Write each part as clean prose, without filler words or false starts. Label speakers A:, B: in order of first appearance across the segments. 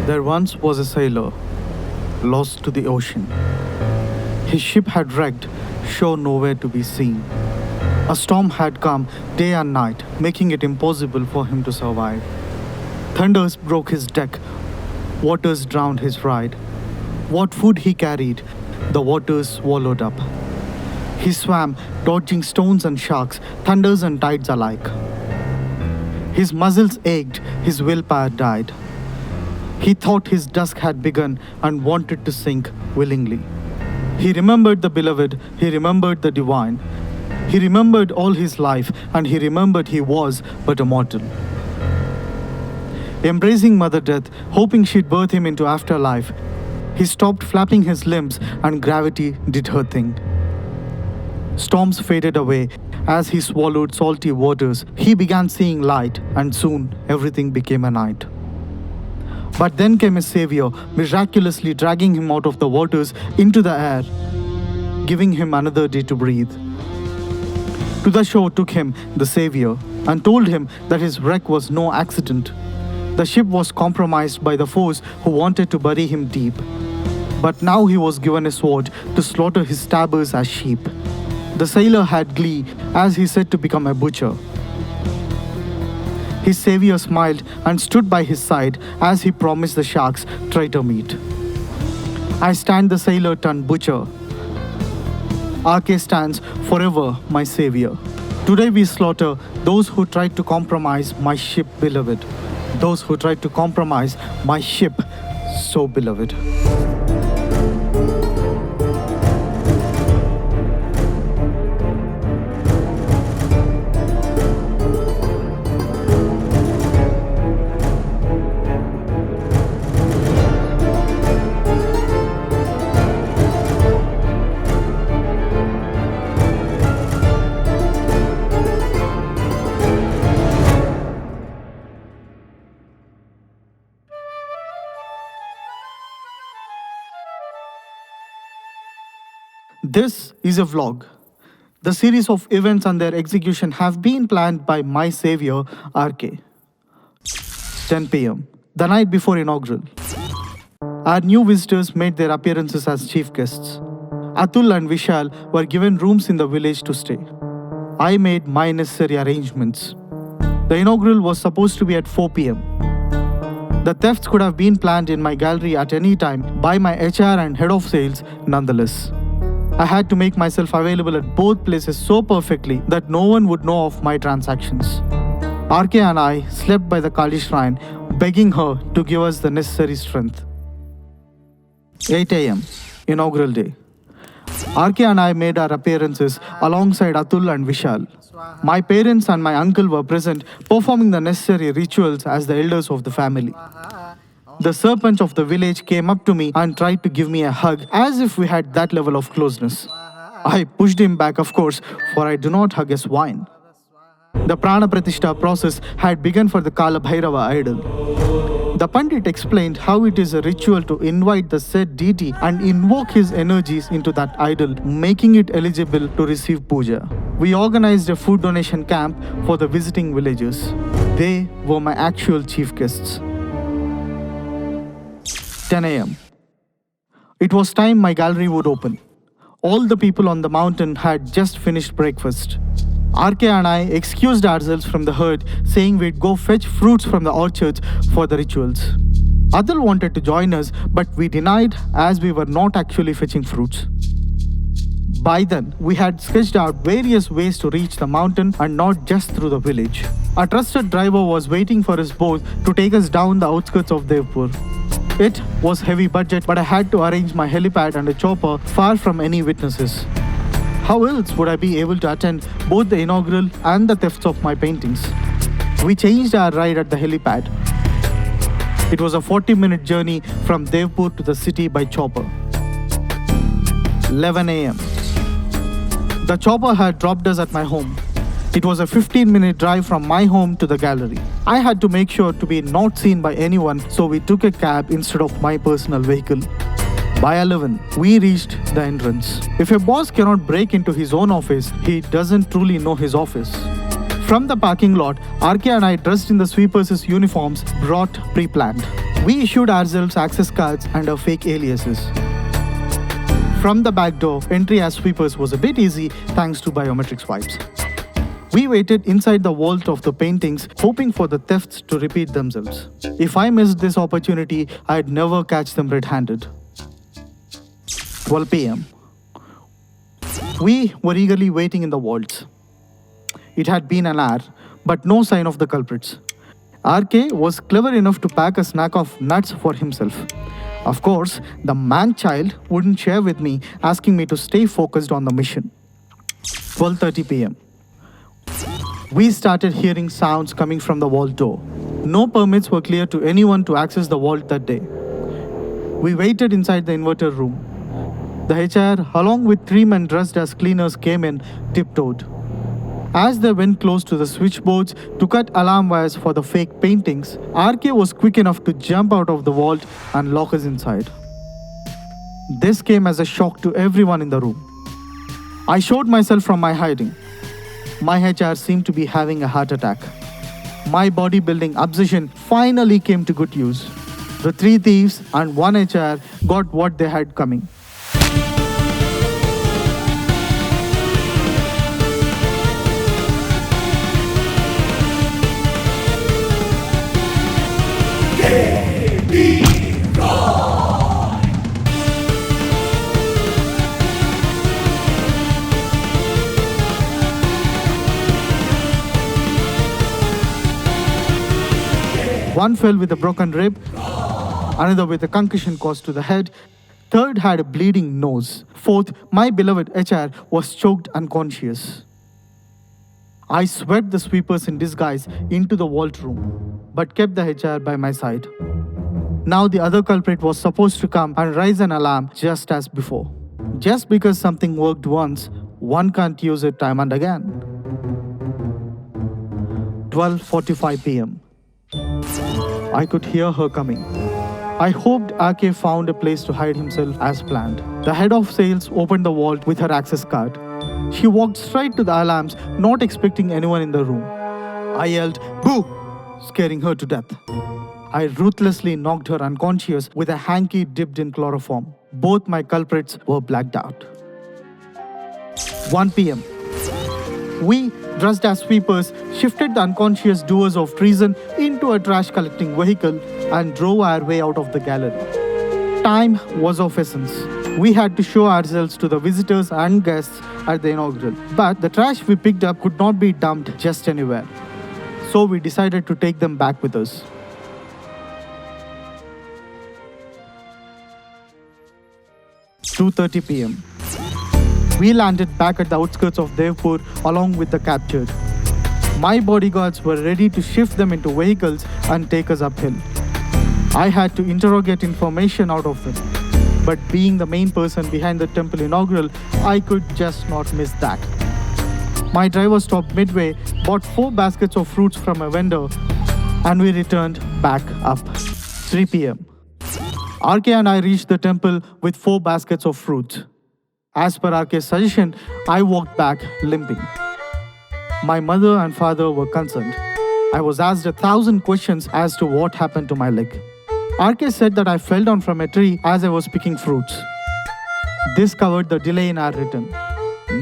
A: There once was a sailor, lost to the ocean. His ship had wrecked, shore nowhere to be seen. A storm had come day and night, making it impossible for him to survive. Thunders broke his deck, waters drowned his ride. What food he carried, the waters swallowed up. He swam, dodging stones and sharks, thunders and tides alike. His muscles ached, his willpower died. He thought his dusk had begun and wanted to sink willingly. He remembered the beloved, he remembered the divine. He remembered all his life, and he remembered he was but a mortal. Embracing Mother Death, hoping she'd birth him into afterlife, he stopped flapping his limbs and gravity did her thing. Storms faded away. As he swallowed salty waters, he began seeing light, and soon everything became a night. But then came his savior, miraculously dragging him out of the waters into the air, giving him another day to breathe. To the shore took him the savior and told him that his wreck was no accident. The ship was compromised by the foes who wanted to bury him deep. But now he was given a sword to slaughter his stabbers as sheep. The sailor had glee as he said to become a butcher. His savior smiled and stood by his side as he promised the sharks traitor meat. I stand the sailor turned butcher. RK stands forever my savior. Today we slaughter those who tried to compromise my ship beloved. Those who tried to compromise my ship so beloved. This is a vlog. The series of events and their execution have been planned by my savior, RK. 10 p.m., the night before inaugural. Our new visitors made their appearances as chief guests. Atul and Vishal were given rooms in the village to stay. I made my necessary arrangements. The inaugural was supposed to be at 4 p.m. The thefts could have been planned in my gallery at any time by my HR and head of sales nonetheless. I had to make myself available at both places so perfectly that no one would know of my transactions. RK and I slept by the Kali shrine, begging her to give us the necessary strength. 8 a.m., inaugural day. RK and I made our appearances alongside Atul and Vishal. My parents and my uncle were present, performing the necessary rituals as the elders of the family. The serpent of the village came up to me and tried to give me a hug as if we had that level of closeness. I pushed him back, of course, for I do not hug a swine. The Prana Pratishtha process had begun for the Kala Bhairava idol. The Pandit explained how it is a ritual to invite the said deity and invoke his energies into that idol, making it eligible to receive puja. We organized a food donation camp for the visiting villagers. They were my actual chief guests. 10 a.m. It was time my gallery would open. All the people on the mountain had just finished breakfast. RK and I excused ourselves from the herd, saying we'd go fetch fruits from the orchards for the rituals. Adil wanted to join us, but we denied as we were not actually fetching fruits. By then, we had sketched out various ways to reach the mountain and not just through the village. A trusted driver was waiting for us both to take us down the outskirts of Devpur. It was heavy budget, but I had to arrange my helipad and a chopper far from any witnesses. How else would I be able to attend both the inaugural and the thefts of my paintings? We changed our ride at the helipad. It was a 40-minute journey from Devpur to the city by chopper. 11 a.m. The chopper had dropped us at my home. It was a 15-minute drive from my home to the gallery. I had to make sure to be not seen by anyone, so we took a cab instead of my personal vehicle. By 11, we reached the entrance. If a boss cannot break into his own office, he doesn't truly know his office. From the parking lot, RK and I, dressed in the sweepers' uniforms, brought pre-planned. We issued ourselves access cards under fake aliases. From the back door, entry as sweepers was a bit easy thanks to biometric swipes. We waited inside the vault of the paintings, hoping for the thefts to repeat themselves. If I missed this opportunity, I'd never catch them red-handed. 12 p.m. We were eagerly waiting in the vaults. It had been an hour, but no sign of the culprits. RK was clever enough to pack a snack of nuts for himself. Of course, the man-child wouldn't share with me, asking me to stay focused on the mission. 12:30 p.m. We started hearing sounds coming from the vault door. No permits were clear to anyone to access the vault that day. We waited inside the inverter room. The HR, along with 3 men dressed as cleaners, came in, tiptoed. As they went close to the switchboards to cut alarm wires for the fake paintings, RK was quick enough to jump out of the vault and lock us inside. This came as a shock to everyone in the room. I showed myself from my hiding. My HR seemed to be having a heart attack. My bodybuilding obsession finally came to good use. The 3 thieves and 1 HR got what they had coming. One fell with a broken rib, another with a concussion caused to the head, third had a bleeding nose, fourth, my beloved HR, was choked unconscious. I swept the sweepers in disguise into the vault room, but kept the HR by my side. Now the other culprit was supposed to come and raise an alarm just as before. Just because something worked once, one can't use it time and again. 12:45 p.m. I could hear her coming. I hoped RK found a place to hide himself as planned. The head of sales opened the vault with her access card. She walked straight to the alarms, not expecting anyone in the room. I yelled, "Boo!" scaring her to death. I ruthlessly knocked her unconscious with a hanky dipped in chloroform. Both my culprits were blacked out. 1 p.m. We, dressed as sweepers, shifted the unconscious doers of treason into a trash collecting vehicle and drove our way out of the gallery. Time was of essence. We had to show ourselves to the visitors and guests at the inaugural. But the trash we picked up could not be dumped just anywhere. So we decided to take them back with us. 2:30 p.m. We landed back at the outskirts of Devpur along with the captured. My bodyguards were ready to shift them into vehicles and take us uphill. I had to interrogate information out of them. But being the main person behind the temple inaugural, I could just not miss that. My driver stopped midway, bought 4 baskets of fruits from a vendor, and we returned back up. 3 p.m. RK and I reached the temple with 4 baskets of fruits. As per RK's suggestion, I walked back limping. My mother and father were concerned. I was asked 1,000 questions as to what happened to my leg. RK said that I fell down from a tree as I was picking fruits. This covered the delay in our return.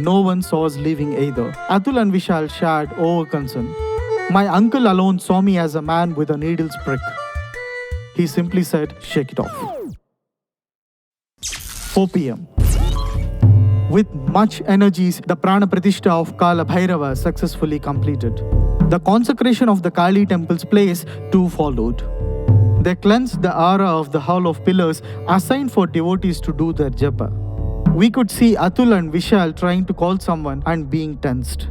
A: No one saw us leaving either. Atul and Vishal shared over concern. My uncle alone saw me as a man with a needle's prick. He simply said, "Shake it off." 4 p.m. With much energies, the Prana Pratishtha of Kala Bhairava successfully completed. The consecration of the Kali temple's place too followed. They cleansed the aura of the hall of pillars assigned for devotees to do their japa. We could see Atul and Vishal trying to call someone and being tensed.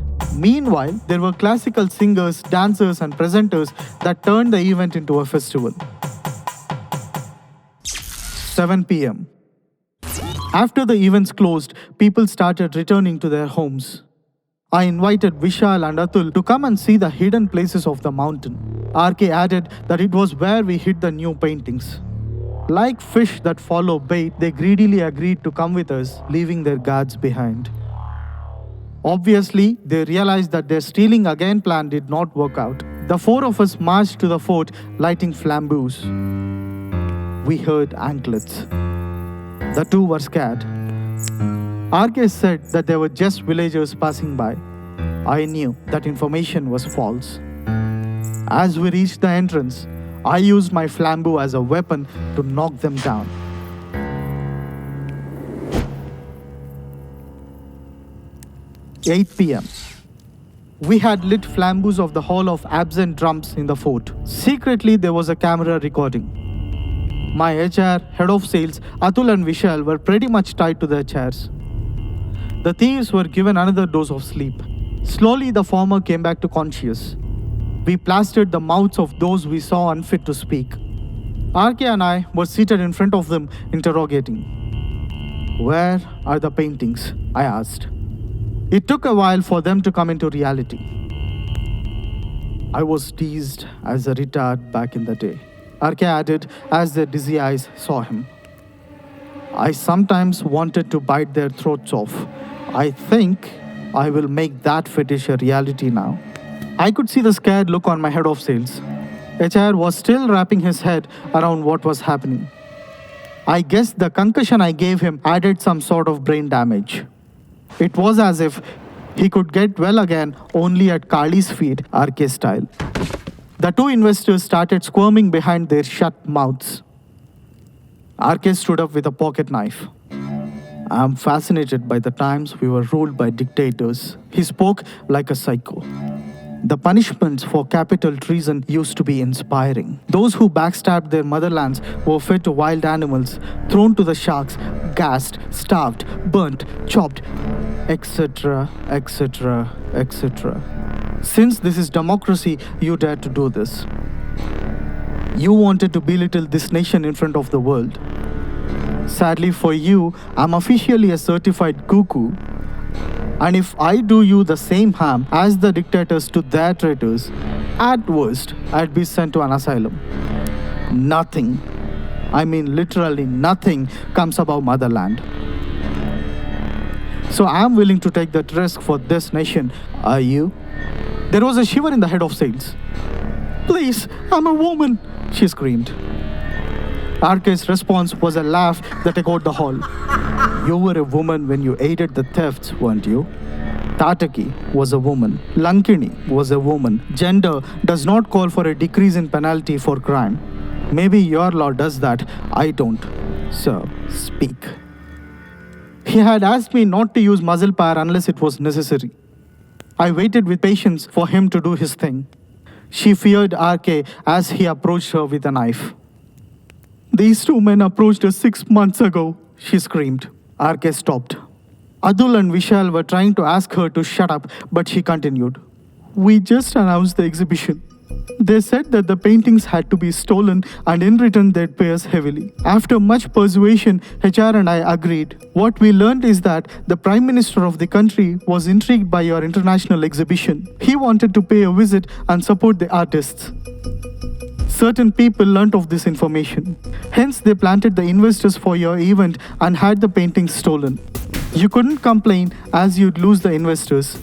A: Meanwhile, there were classical singers, dancers and presenters that turned the event into a festival. 7 p.m. After the events closed, people started returning to their homes. I invited Vishal and Atul to come and see the hidden places of the mountain. RK added that it was where we hid the new paintings. Like fish that follow bait, they greedily agreed to come with us, leaving their guards behind. Obviously, they realized that their stealing again plan did not work out. The 4 of us marched to the fort, lighting flambeaus. we heard anklets. The two were scared. RK said that they were just villagers passing by. I knew that information was false. As we reached the entrance, I used my flambeau as a weapon to knock them down. "8 p.m. We had lit flambeaus of the hall of absent drums in the fort. Secretly, there was a camera recording. My HR, head of sales, Atul and Vishal were pretty much tied to their chairs. The thieves were given another dose of sleep. Slowly, the former came back to conscious. We plastered the mouths of those we saw unfit to speak. RK and I were seated in front of them, interrogating. Where are the paintings? I asked. It took a while for them to come into reality. I was teased as a retard back in the day, RK added as their dizzy eyes saw him. I sometimes wanted to bite their throats off. I think I will make that fetish a reality now. I could see the scared look on my head of sales. HR was still wrapping his head around what was happening. I guess the concussion I gave him added some sort of brain damage. It was as if he could get well again only at Kali's feet, RK style. The two investors started squirming behind their shut mouths. RK stood up with a pocket knife. I am fascinated by the times we were ruled by dictators. He spoke like a psycho. The punishments for capital treason used to be inspiring. Those who backstabbed their motherlands were fed to wild animals, thrown to the sharks, gassed, starved, burnt, chopped, etc., etc., etc. Since this is democracy, you dare to do this. You wanted to belittle this nation in front of the world. Sadly for you, I'm officially a certified cuckoo. And if I do you the same harm as the dictators to their traitors, at worst, I'd be sent to an asylum. Nothing, I mean literally nothing, comes above motherland. So I'm willing to take that risk for this nation. Are you? There was a shiver in the head of sales. Please, I'm a woman, she screamed. RK's response was a laugh that echoed the hall. You were a woman when you aided the thefts, weren't you? Tataki was a woman. Lankini was a woman. Gender does not call for a decrease in penalty for crime. Maybe your law does that. I don't. So, speak. He had asked me not to use muzzle power unless it was necessary. I waited with patience for him to do his thing. She feared RK as he approached her with a knife. These two men approached us 6 months ago, she screamed. RK stopped. Atul and Vishal were trying to ask her to shut up, but she continued. We just announced the exhibition. They said that the paintings had to be stolen and in return they'd pay us heavily. After much persuasion, HR and I agreed. What we learned is that the Prime Minister of the country was intrigued by your international exhibition. He wanted to pay a visit and support the artists. Certain people learnt of this information. Hence, they planted the investors for your event and had the paintings stolen. You couldn't complain as you'd lose the investors.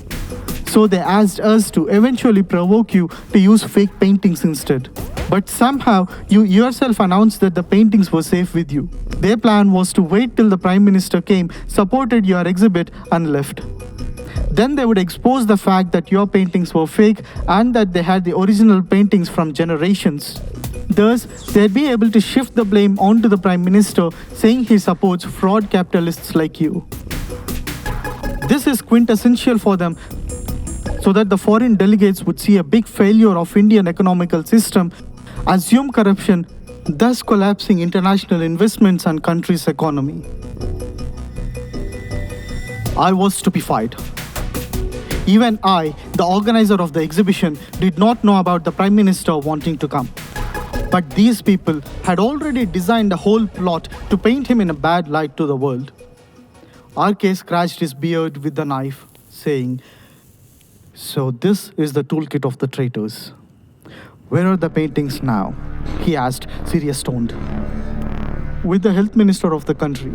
A: So they asked us to eventually provoke you to use fake paintings instead. But somehow, you yourself announced that the paintings were safe with you. Their plan was to wait till the Prime Minister came, supported your exhibit and left. Then they would expose the fact that your paintings were fake and that they had the original paintings from generations. Thus, they'd be able to shift the blame onto the Prime Minister, saying he supports fraud capitalists like you. This is quintessential for them, so that the foreign delegates would see a big failure of Indian economical system, assume corruption, thus collapsing international investments and country's economy. I was stupefied. Even I, the organizer of the exhibition, did not know about the Prime Minister wanting to come. But these people had already designed a whole plot to paint him in a bad light to the world. RK scratched his beard with the knife, saying, So this is the toolkit of the traitors. Where are the paintings now? He asked, serious-toned. With the health minister of the country.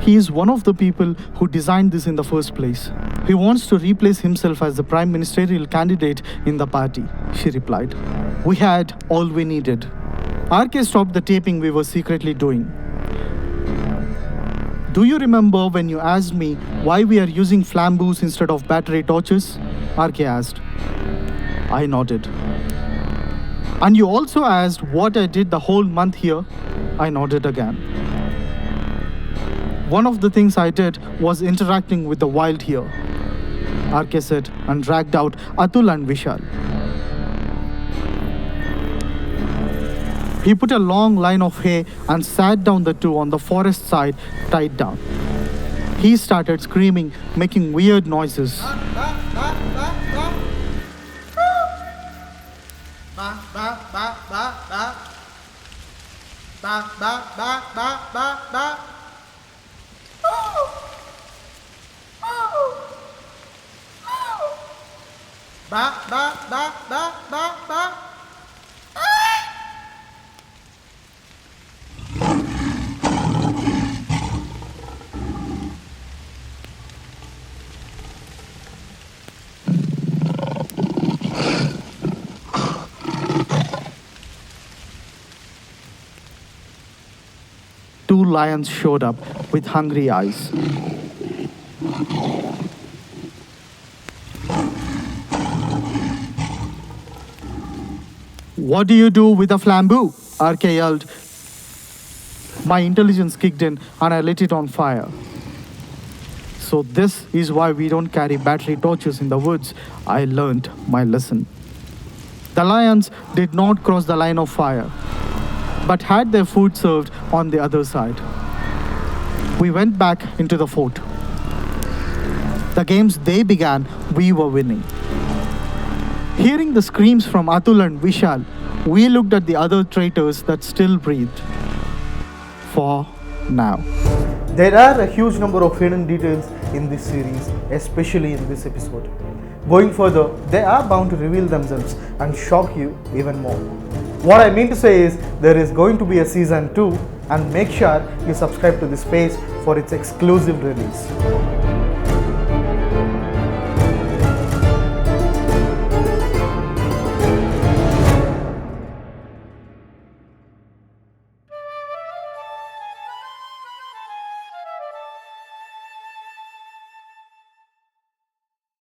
A: He is one of the people who designed this in the first place. He wants to replace himself as the prime ministerial candidate in the party, she replied. We had all we needed. RK stopped the taping we were secretly doing. Do you remember when you asked me why we are using flambeaus instead of battery torches? RK asked. I nodded. And you also asked what I did the whole month here? I nodded again. One of the things I did was interacting with the wild here, RK said and dragged out Atul and Vishal. He put a long line of hay and sat down the two on the forest side, tied down. He started screaming, making weird noises. Two lions showed up with hungry eyes. What do you do with a flambeau? RK yelled. My intelligence kicked in and I lit it on fire. So this is why we don't carry battery torches in the woods. I learned my lesson. The lions did not cross the line of fire, but had their food served on the other side. We went back into the fort. The games they began, we were winning. Hearing the screams from Atul and Vishal, we looked at the other traitors that still breathed. For now.
B: There are a huge number of hidden details in this series, especially in this episode. Going further, they are bound to reveal themselves and shock you even more. What I mean to say is, there is going to be a season 2, and make sure you subscribe to this page for its exclusive release.